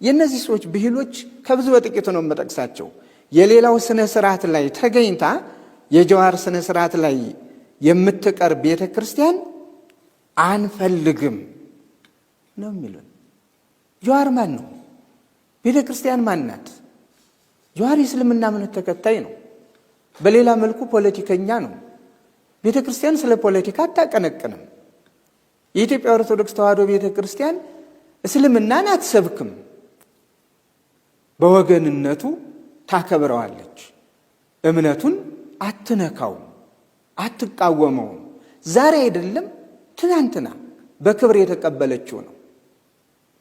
የነዚህ ሰዎች ብሂሎች ከብዙ በጥቂቱ ነው መጠቅሳቸው። የሌላው ስነ ስርዓት ላይ ተገኝታ የጀዋር ስነ ስርዓት ላይ የምትቀር ቤተክርስቲያን አንፈልግም ነው የሚሉን። ጀዋር ማን ነው? ቤተክርስቲያን ማን ናት? ጀዋር የእስልምና እምነት ተከታይ ነው። በሌላ መልኩ ፖለቲከኛ ነው። ቤተክርስቲያን ስለ ፖለቲካ አታቀነቅንም። የኢትዮጵያ ኦርቶዶክስ ተዋሕዶ ቤተክርስቲያን እስልምናን አትሰብክም። በወገንነቱ ታከብረዋለች። እምነቱን አትነካውም፣ አትቃወመውም። ዛሬ አይደለም ትናንትና በክብር የተቀበለችው ነው።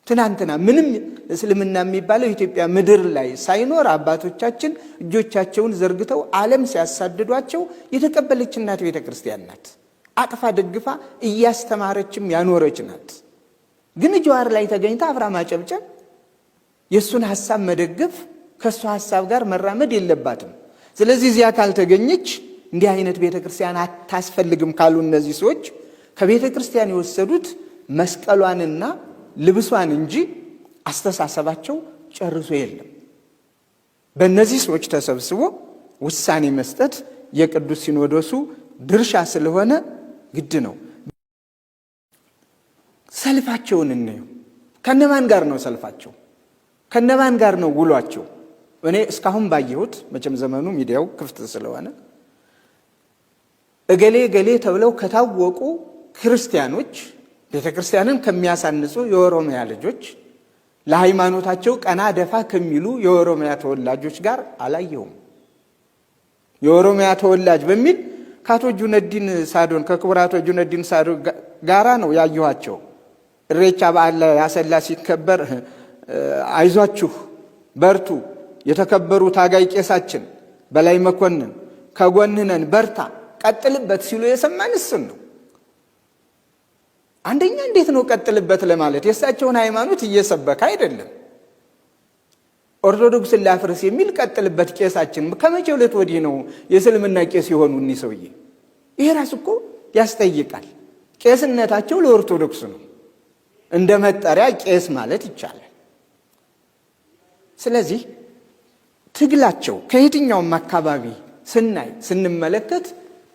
ትናንትና ምንም እስልምና የሚባለው ኢትዮጵያ ምድር ላይ ሳይኖር አባቶቻችን እጆቻቸውን ዘርግተው ዓለም ሲያሳድዷቸው የተቀበለች እናት ቤተክርስቲያን ናት። አቅፋ ደግፋ እያስተማረችም ያኖረች ናት። ግን ጀዋር ላይ ተገኝታ አብራ ማጨብጨብ፣ የሱን ሐሳብ መደገፍ፣ ከሱ ሐሳብ ጋር መራመድ የለባትም። ስለዚህ እዚያ ካልተገኘች እንዲህ አይነት ቤተክርስቲያን አታስፈልግም ካሉ እነዚህ ሰዎች ከቤተክርስቲያን የወሰዱት መስቀሏንና ልብሷን እንጂ አስተሳሰባቸው ጨርሶ የለም። በእነዚህ ሰዎች ተሰብስቦ ውሳኔ መስጠት የቅዱስ ሲኖዶሱ ድርሻ ስለሆነ ግድ ነው። ሰልፋቸውን እንየው። ከነማን ጋር ነው ሰልፋቸው? ከነማን ጋር ነው ውሏቸው? እኔ እስካሁን ባየሁት መቼም ዘመኑ ሚዲያው ክፍት ስለሆነ እገሌ ገሌ ተብለው ከታወቁ ክርስቲያኖች ቤተክርስቲያንን ከሚያሳንጹ የኦሮሚያ ልጆች ለሃይማኖታቸው ቀና ደፋ ከሚሉ የኦሮሚያ ተወላጆች ጋር አላየሁም። የኦሮሚያ ተወላጅ በሚል ከአቶ ጁነዲን ሳዶን ከክቡር አቶ ጁነዲን ሳዶን ጋራ ነው ያየኋቸው። ኢሬቻ በዓል ላይ አሰላ ሲከበር አይዟችሁ በርቱ፣ የተከበሩ ታጋይ ቄሳችን በላይ መኮንን ከጎንነን በርታ ቀጥልበት ሲሉ የሰማን እሱን ነው። አንደኛ እንዴት ነው ቀጥልበት ለማለት? የእሳቸውን ሃይማኖት እየሰበከ አይደለም። ኦርቶዶክስን ላፍርስ የሚል ቀጥልበት ቄሳችን ከመቼ ዕለት ወዲህ ነው የእስልምና ቄስ የሆኑ እኒህ ሰውዬ? ይሄ ራሱ እኮ ያስጠይቃል። ቄስነታቸው ለኦርቶዶክስ ነው፣ እንደ መጠሪያ ቄስ ማለት ይቻላል። ስለዚህ ትግላቸው ከየትኛውም አካባቢ ስንመለከት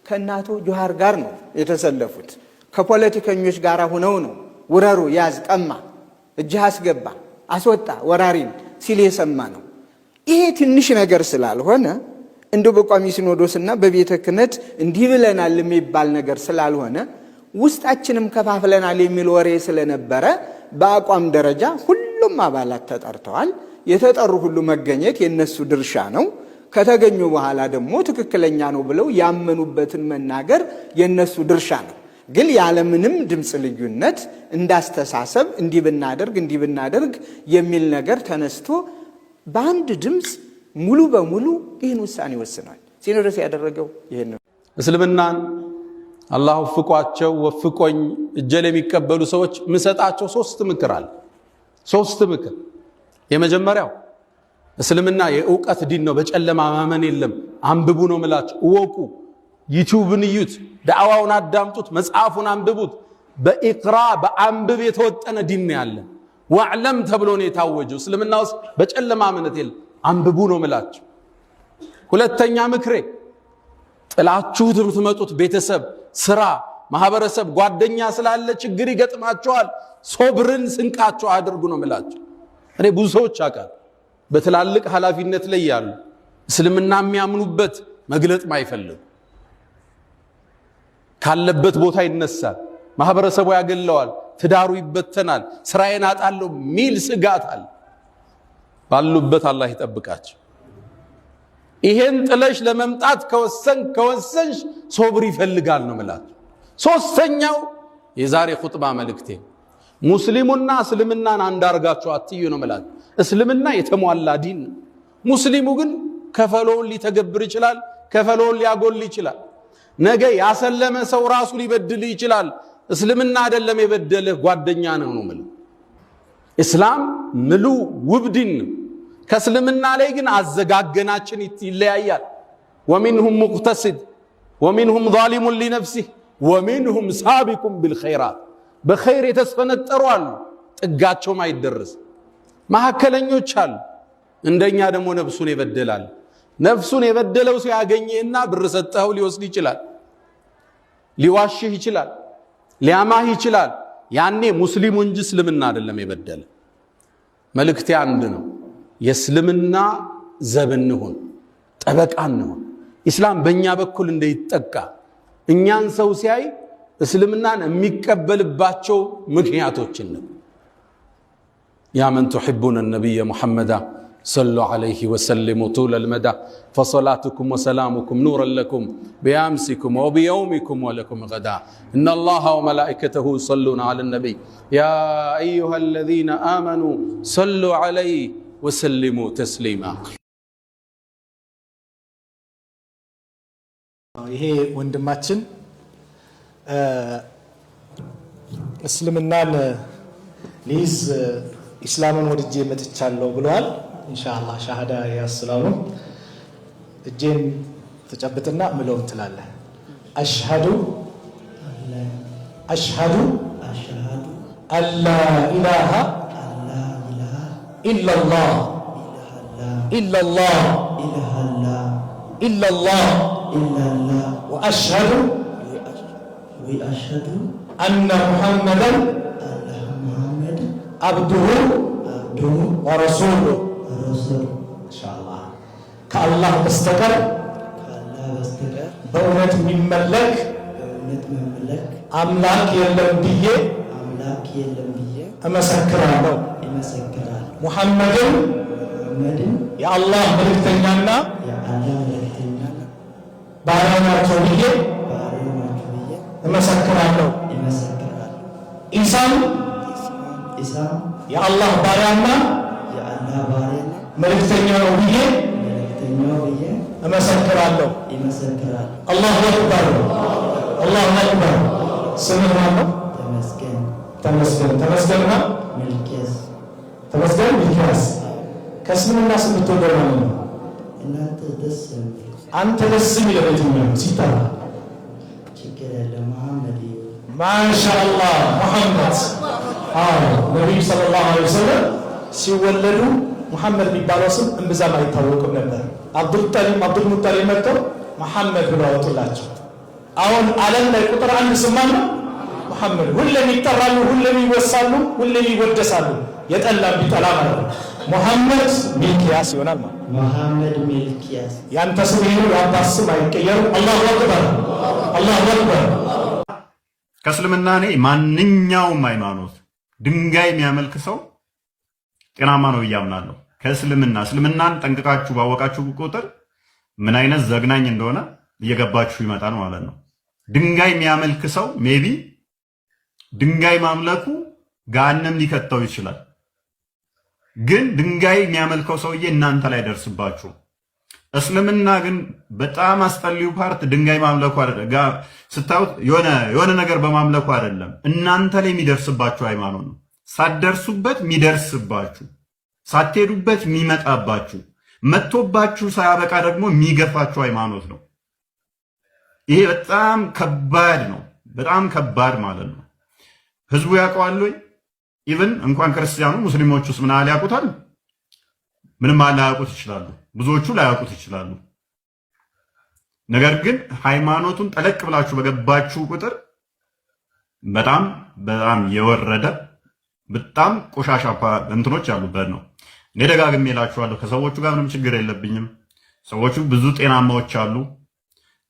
ከእናቶ ጀዋር ጋር ነው የተሰለፉት። ከፖለቲከኞች ጋር ሆነው ነው ውረሩ፣ ያዝ፣ ቀማ፣ እጅህ አስገባ፣ አስወጣ ወራሪን ሲል የሰማ ነው። ይሄ ትንሽ ነገር ስላልሆነ እንደ በቋሚ ሲኖዶስና በቤተ ክህነት እንዲህ ብለናል የሚባል ነገር ስላልሆነ ውስጣችንም ከፋፍለናል የሚል ወሬ ስለነበረ በአቋም ደረጃ ሁሉም አባላት ተጠርተዋል። የተጠሩ ሁሉ መገኘት የነሱ ድርሻ ነው። ከተገኙ በኋላ ደግሞ ትክክለኛ ነው ብለው ያመኑበትን መናገር የነሱ ድርሻ ነው። ግን ያለምንም ድምፅ ልዩነት እንዳስተሳሰብ እንዲህ ብናደርግ የሚል ነገር ተነስቶ በአንድ ድምፅ ሙሉ በሙሉ ይህን ውሳኔ ወስኗል። ሲኖዶስ ያደረገው ይህን ነው። እስልምናን አላህ ወፍቋቸው ወፍቆኝ እጀል የሚቀበሉ ሰዎች ምሰጣቸው ሶስት ምክር አለ። ሶስት ምክር። የመጀመሪያው እስልምና የእውቀት ዲን ነው። በጨለማ ማመን የለም። አንብቡ ነው ምላችሁ፣ እወቁ። ዩቲዩብን እዩት፣ ዳዕዋውን አዳምጡት፣ መጽሐፉን አንብቡት። በኢቅራ በአንብብ የተወጠነ ዲን ያለ ወዕለም ተብሎ ነው የታወጀው። እስልምና ውስጥ በጨለማ ማመን የለም። አንብቡ ነው ምላችሁ። ሁለተኛ ምክሬ ጥላችሁት የምትመጡት ቤተሰብ፣ ስራ፣ ማህበረሰብ፣ ጓደኛ ስላለ ችግር ይገጥማቸዋል። ሶብርን ስንቃቸው አድርጉ ነው ምላችሁ። እኔ ብዙ ሰዎች አውቃለሁ በትላልቅ ኃላፊነት ላይ ያሉ እስልምና የሚያምኑበት መግለጥ ማይፈልጉ ካለበት ቦታ ይነሳል፣ ማህበረሰቡ ያገለዋል፣ ትዳሩ ይበተናል፣ ስራዬን አጣለሁ ሚል ስጋት አለ። ባሉበት አላህ ይጠብቃቸው። ይሄን ጥለሽ ለመምጣት ከወሰንሽ ሶብር ይፈልጋል ነው ማለት። ሶስተኛው የዛሬ ኹጥባ መልእክቴ ሙስሊሙና እስልምናን አንድ አርጋችሁ አትዩ ነው ማለት። እስልምና የተሟላ ዲን፣ ሙስሊሙ ግን ከፈሎውን ሊተገብር ይችላል፣ ከፈሎውን ሊያጎል ይችላል። ነገ ያሰለመ ሰው ራሱ ሊበድል ይችላል። እስልምና አይደለም የበደልህ ጓደኛ ነው ነው ማለት። እስላም ምሉ ውብ ዲን ነው። ከእስልምና ላይ ግን አዘጋገናችን ይለያያል። ወሚንሁም ሙቅተሲድ ወሚንሁም ዛሊሙን ሊነፍሲህ ወሚንሁም ሳቢቁን ቢልኸይራት። በኸይር የተስፈነጠሩ አሉ፣ ጥጋቸውም አይደረስ። መሐከለኞች አሉ። እንደኛ ደግሞ ነፍሱን ይበደላል። ነፍሱን የበደለው ሲያገኝህና ብር ሰጠኸው ሊወስድ ይችላል፣ ሊዋሽህ ይችላል፣ ሊያማህ ይችላል። ያኔ ሙስሊሙ እንጂ እስልምና አይደለም የበደለ። መልእክቴ አንድ ነው። የእስልምና ዘብ እንሁን፣ ጠበቃ እንሁን። ኢስላም በእኛ በኩል እንደይጠቃ እኛን ሰው ሲያይ እስልምናን የሚቀበልባቸው ምክንያቶችን ነው። ያ መን ትሕቡነ ነቢየ ሙሐመዳ ሰሉ ዐለይሂ ወሰሊሙ ጡለል መዳ ፈሰላቱኩም ወሰላሙኩም ኑረን ለኩም ቢአምሲኩም ወቢየውሚኩም ወለኩም ገዳ ኢነላሃ ወመላኢከተሁ ዩሰሉነ ዐለ ነቢይ ያ አዩሃ አለዚነ አመኑ ሰሉ ዐለይሂ ወሰሊሙ ተስሊማ። ይሄ ወንድማችን እስልምናን ሊይዝ ኢስላምን ወድጄ መጥቻለሁ ብለዋል። ኢንሻአላህ ሻሃዳ ያስላሉ። እጄን ተጨብጥና ምለው ትላለህ። አሽሃዱ አላ ኢላሃ ኢላላህ ወአሽሃዱ አነ ሙሐመደን አብዱሁ ወረሱሉሁ። ኢንሻአላህ ከአላህ በስተቀር በእውነት የሚመለክ አምላክ የለም ብዬ እመሰክራለሁ። ሙሐመድን የአላህ መልእክተኛና ባሪያው ናቸው ብዬ እመሰክራለሁ። ኢሳም የአላህ ባሪያና መልእክተኛ ነው ብዬ እመሰክራለሁ። አላሁ አክበር አላሁ አክበር። ስምህ ማነው? ተመስገንና ተመስገን ሚልኪያስ። ከእስልምና ስም ብትወደው ማለት ነው። አንተ ደስ የሚለው የትኛው ሲጠራ? ማሻአላህ ሙሐመድ። ነቢዩ ሰለላሁ ዐለይሂ ወሰለም ሲወለዱ ሙሐመድ የሚባለው ስም እምብዛም አይታወቅም ነበር። አብዱልሙጠሊብ መጥተው መሐመድ ብለው አወጡላቸው። አሁን ዓለም ላይ ቁጥር አንድ ስም ነው ሙሐመድ። ሁሌም ይጠራሉ፣ ሁሌም ይወሳሉ፣ ሁሌም ይወደሳሉ። የጠላም ቢጠላ ማለት ነው። ሙሐመድ ሚልኪያስ ይሆናል ማለት ሙሐመድ ሚልኪያስ። ያንተ ስም ይሁን ያንተ ስም አይቀየርም። አላሁ አክበር አላሁ አክበር። ከእስልምና እኔ ማንኛውም ሃይማኖት ድንጋይ የሚያመልክ ሰው ጤናማ ነው ብዬ አምናለሁ። እስልምናን ጠንቅቃችሁ ባወቃችሁ ቁጥር ምን አይነት ዘግናኝ እንደሆነ እየገባችሁ ይመጣል ማለት ነው። ድንጋይ የሚያመልክ ሰው ሜቢ ድንጋይ ማምለኩ ገሃነም ሊከተው ይችላል። ግን ድንጋይ የሚያመልከው ሰውዬ እናንተ ላይ ደርስባችሁ። እስልምና ግን በጣም አስጠሊው ፓርት ድንጋይ ማምለኩ አይደለም። ስታዩት የሆነ ነገር በማምለኩ አይደለም፣ እናንተ ላይ የሚደርስባችሁ ሃይማኖት ነው። ሳትደርሱበት የሚደርስባችሁ፣ ሳትሄዱበት የሚመጣባችሁ፣ መጥቶባችሁ ሳያበቃ ደግሞ የሚገፋችሁ ሃይማኖት ነው። ይሄ በጣም ከባድ ነው፣ በጣም ከባድ ማለት ነው። ህዝቡ ያውቀዋል ወይ? ኢቭን እንኳን ክርስቲያኑ ሙስሊሞች ውስጥ ምን ያህል ያውቁታል? ምንም ላያውቁት ይችላሉ። ብዙዎቹ ላያውቁት ይችላሉ። ነገር ግን ሃይማኖቱን ጠለቅ ብላችሁ በገባችሁ ቁጥር በጣም በጣም የወረደ በጣም ቆሻሻ እንትኖች ያሉበት ነው። እኔ ደጋግሜ እላችኋለሁ፣ ከሰዎቹ ጋር ምንም ችግር የለብኝም። ሰዎቹ ብዙ ጤናማዎች አሉ።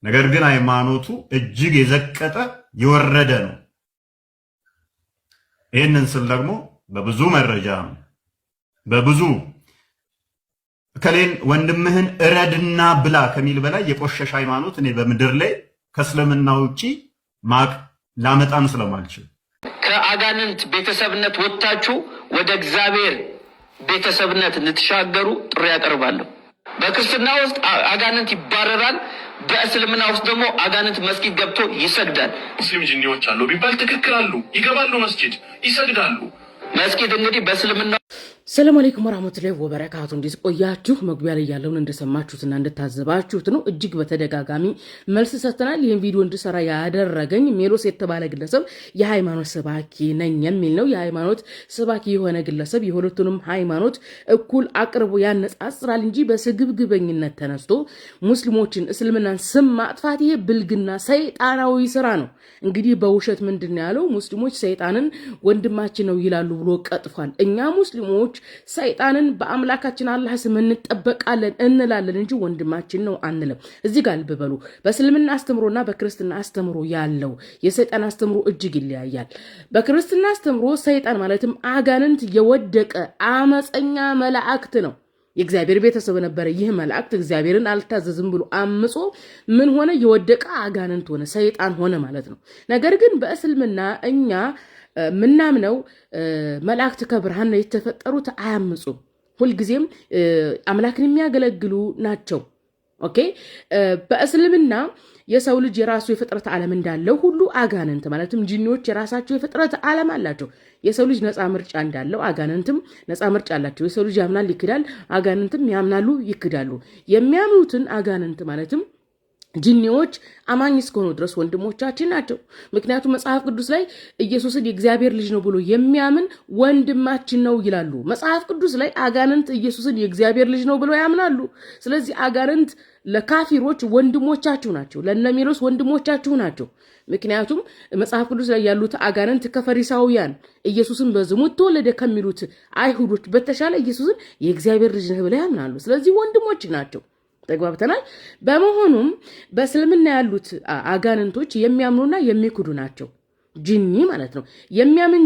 ነገር ግን ሃይማኖቱ እጅግ የዘቀጠ የወረደ ነው። ይህንን ስል ደግሞ በብዙ መረጃ ነው። በብዙ ከሌን ወንድምህን እረድና ብላ ከሚል በላይ የቆሸሽ ሃይማኖት እኔ በምድር ላይ ከእስልምና ውጪ ማቅ ላመጣም ስለማልችል ከአጋንንት ቤተሰብነት ወጥታችሁ ወደ እግዚአብሔር ቤተሰብነት እንድትሻገሩ ጥሪ ያቀርባለሁ። በክርስትና ውስጥ አጋንንት ይባረራል። በእስልምና ውስጥ ደግሞ አጋንንት መስጊድ ገብቶ ይሰግዳል። ሙስሊም ጂኒዎች አሉ ቢባል ትክክል አሉ። ይገባሉ፣ መስጊድ ይሰግዳሉ። መስጊድ እንግዲህ በእስልምና ሰላም አለይኩም ወራህመቱላሂ ወበረካቱ። እንዴት ቆያችሁ? መግቢያ ላይ ያለውን እንደሰማችሁትና እንደታዘባችሁት ነው። እጅግ በተደጋጋሚ መልስ ሰጥተናል። ይህን ቪዲዮ እንድሰራ ያደረገኝ ሜሎስ የተባለ ግለሰብ የሃይማኖት ሰባኪ ነኝ የሚል ነው። የሃይማኖት ሰባኪ የሆነ ግለሰብ የሁለቱንም ሃይማኖት እኩል አቅርቦ ያነጻጽራል እንጂ በስግብግበኝነት ተነስቶ ሙስሊሞችን እስልምናን ስም ማጥፋት ይሄ ብልግና ሰይጣናዊ ስራ ነው። እንግዲህ በውሸት ምንድን ያለው ሙስሊሞች ሰይጣንን ወንድማችን ነው ይላሉ ብሎ ቀጥፏል። እኛ ሙስሊሞች ሰይጣንን በአምላካችን አላህ ስም እንጠበቃለን እንላለን እንጂ ወንድማችን ነው አንልም። እዚህ ጋር ልብ በሉ። በእስልምና አስተምሮና በክርስትና አስተምሮ ያለው የሰይጣን አስተምሮ እጅግ ይለያያል። በክርስትና አስተምሮ ሰይጣን ማለትም አጋንንት የወደቀ አመፀኛ መላእክት ነው። የእግዚአብሔር ቤተሰብ ነበረ። ይህ መላእክት እግዚአብሔርን አልታዘዝም ብሎ አምጾ ምን ሆነ? የወደቀ አጋንንት ሆነ፣ ሰይጣን ሆነ ማለት ነው። ነገር ግን በእስልምና እኛ ምናምነው መላእክት ከብርሃን ነው የተፈጠሩት፣ አያምጹም። ሁልጊዜም አምላክን የሚያገለግሉ ናቸው። ኦኬ። በእስልምና የሰው ልጅ የራሱ የፍጥረት ዓለም እንዳለው ሁሉ አጋንንት ማለትም ጂኒዎች የራሳቸው የፍጥረት ዓለም አላቸው። የሰው ልጅ ነፃ ምርጫ እንዳለው አጋንንትም ነፃ ምርጫ አላቸው። የሰው ልጅ ያምናል፣ ይክዳል። አጋንንትም ያምናሉ፣ ይክዳሉ። የሚያምኑትን አጋንንት ማለትም ጂኒዎች አማኝ እስከሆኑ ድረስ ወንድሞቻችን ናቸው። ምክንያቱም መጽሐፍ ቅዱስ ላይ ኢየሱስን የእግዚአብሔር ልጅ ነው ብሎ የሚያምን ወንድማችን ነው ይላሉ። መጽሐፍ ቅዱስ ላይ አጋንንት ኢየሱስን የእግዚአብሔር ልጅ ነው ብሎ ያምናሉ። ስለዚህ አጋንንት ለካፊሮች ወንድሞቻችሁ ናቸው፣ ለነሜሎስ ወንድሞቻችሁ ናቸው። ምክንያቱም መጽሐፍ ቅዱስ ላይ ያሉት አጋንንት ከፈሪሳውያን ኢየሱስን በዝሙት ተወለደ ከሚሉት አይሁዶች በተሻለ ኢየሱስን የእግዚአብሔር ልጅ ነው ብለው ያምናሉ። ስለዚህ ወንድሞች ናቸው። ተግባብተናል። በመሆኑም በእስልምና ያሉት አጋንንቶች የሚያምኑና የሚክዱ ናቸው። ጂኒ ማለት ነው። የሚያምን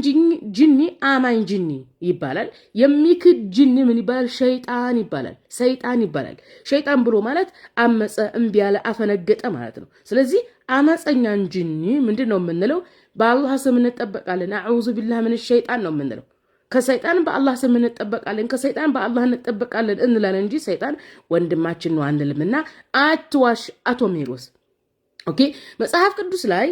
ጂኒ አማኝ ጂኒ ይባላል። የሚክድ ጂኒ ምን ይባላል? ሸይጣን ይባላል። ሰይጣን ይባላል። ሸይጣን ብሎ ማለት አመፀ፣ እምቢ ያለ፣ አፈነገጠ ማለት ነው። ስለዚህ አመፀኛን ጂኒ ምንድን ነው የምንለው? በአላህ ስም እንጠበቃለን። አዑዙ ቢላህ ምን ሸይጣን ነው የምንለው። ከሰይጣን በአላህ ስም እንጠበቃለን፣ ከሰይጣን በአላህ እንጠበቃለን እንላለን እንጂ ሰይጣን ወንድማችን ነው አንልምና አትዋሽ አቶ ሜሎስ። ኦኬ። መጽሐፍ ቅዱስ ላይ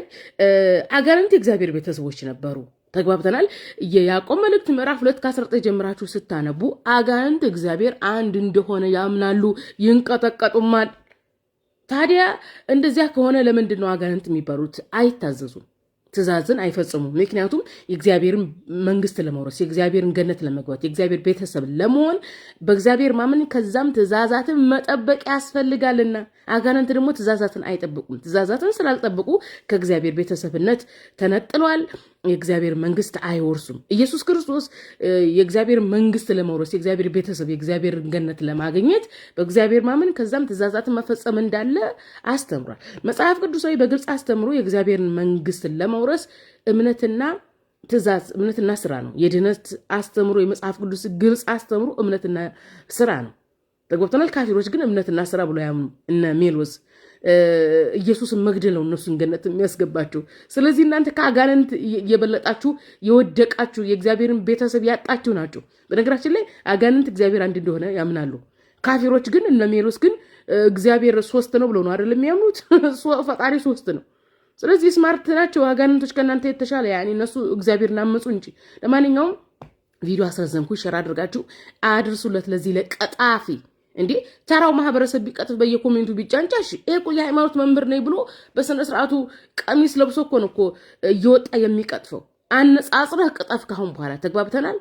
አጋንንት የእግዚአብሔር ቤተሰቦች ነበሩ። ተግባብተናል። የያዕቆብ መልእክት ምዕራፍ 2:19 ጀምራችሁ ስታነቡ አጋንንት እግዚአብሔር አንድ እንደሆነ ያምናሉ፣ ይንቀጠቀጡማል። ታዲያ እንደዚያ ከሆነ ለምንድን ነው አጋንንት የሚባሉት አይታዘዙም? ትእዛዝን አይፈጽሙም። ምክንያቱም የእግዚአብሔርን መንግስት ለመውረስ የእግዚአብሔርን ገነት ለመግባት የእግዚአብሔር ቤተሰብ ለመሆን በእግዚአብሔር ማመን ከዛም ትእዛዛትን መጠበቅ ያስፈልጋልና። አጋንንት ደግሞ ትእዛዛትን አይጠብቁም። ትእዛዛትን ስላልጠበቁ ከእግዚአብሔር ቤተሰብነት ተነጥሏል። የእግዚአብሔር መንግስት አይወርሱም። ኢየሱስ ክርስቶስ የእግዚአብሔር መንግስት ለመውረስ የእግዚአብሔር ቤተሰብ የእግዚአብሔር ገነት ለማግኘት በእግዚአብሔር ማመን ከዛም ትእዛዛትን መፈጸም እንዳለ አስተምሯል። መጽሐፍ ቅዱሳዊ በግልጽ አስተምሮ የእግዚአብሔርን መንግስት ለመውረስ እምነትና ትእዛዝ፣ እምነትና ስራ ነው። የድነት አስተምሮ የመጽሐፍ ቅዱስ ግልጽ አስተምሮ እምነትና ስራ ነው። ተግባብተናል። ካፊሮች ግን እምነትና ስራ ብሎ ያምኑ እነ ሜሎስ ኢየሱስን መግደል ነው እነሱን ገነት የሚያስገባቸው። ስለዚህ እናንተ ከአጋንንት የበለጣችሁ የወደቃችሁ የእግዚአብሔርን ቤተሰብ ያጣችሁ ናቸው። በነገራችን ላይ አጋንንት እግዚአብሔር አንድ እንደሆነ ያምናሉ። ካፊሮች ግን እነ ሜሎስ ግን እግዚአብሔር ሶስት ነው ብለው ነው አይደል የሚያምኑት? ፈጣሪ ሶስት ነው። ስለዚህ ስማርት ናቸው አጋንንቶች ከእናንተ የተሻለ ያኔ እነሱ እግዚአብሔርን አመፁ እንጂ። ለማንኛውም ቪዲዮ አስረዘምኩ፣ ሸር አድርጋችሁ አድርሱለት ለዚህ ለቀጣፊ። እንዴ ተራው ማህበረሰብ ቢቀጥፍ በየኮሜንቱ ቢጫንጫሽ እኮ የሃይማኖት መምህር ነኝ ብሎ በስነ ስርዓቱ ቀሚስ ለብሶ እኮ ነው እየወጣ የሚቀጥፈው። አነጻጽረህ ቅጠፍ ካሁን በኋላ። ተግባብተናል።